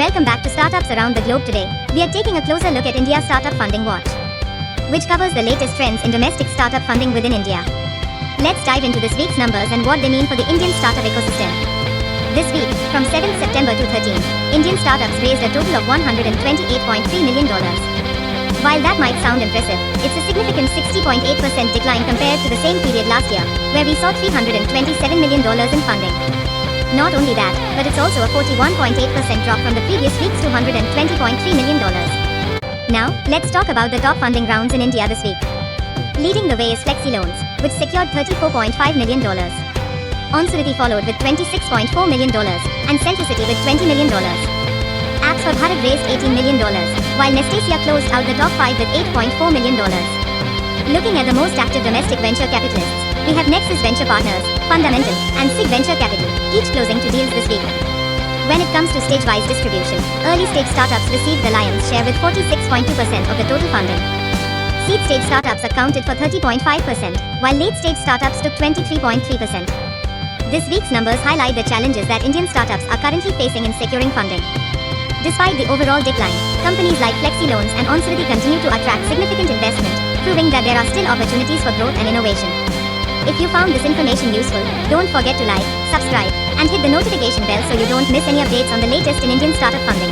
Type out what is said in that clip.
Welcome back to Startups Around the Globe. Today, we are taking a closer look at India's Startup Funding Watch, which covers the latest trends in domestic startup funding within India. Let's dive into this week's numbers and what they mean for the Indian startup ecosystem. This week, from 7th September to 13th, Indian startups raised a total of $128.3 million. While that might sound impressive, it's a significant 60.8% decline compared to the same period last year, where we saw $327 million in funding. Not only that, but it's also a 41.8% drop from the previous week's $220.3 million. Now, let's talk about the top funding rounds in India this week. Leading the way is Flexi Loans, which secured $34.5 million. Onsuriti followed with $26.4 million, and Centricity with $20 million. Apps for Bharat raised $18 million, while Nestasia closed out the top 5 with $8.4 million. Looking at the most active domestic venture capitalists, we have Nexus Venture Partners, Fundamental, and SIG Venture Capital, each closing to deals this week. When it comes to stage-wise distribution, early-stage startups received the lion's share with 46.2% of the total funding. Seed-stage startups accounted for 30.5%, while late-stage startups took 23.3%. This week's numbers highlight the challenges that Indian startups are currently facing in securing funding. Despite the overall decline, companies like Flexi Loans and Onsuriti continue to attract significant investment, proving that there are still opportunities for growth and innovation. If you found this information useful, don't forget to like, subscribe, and hit the notification bell so you don't miss any updates on the latest in Indian startup funding.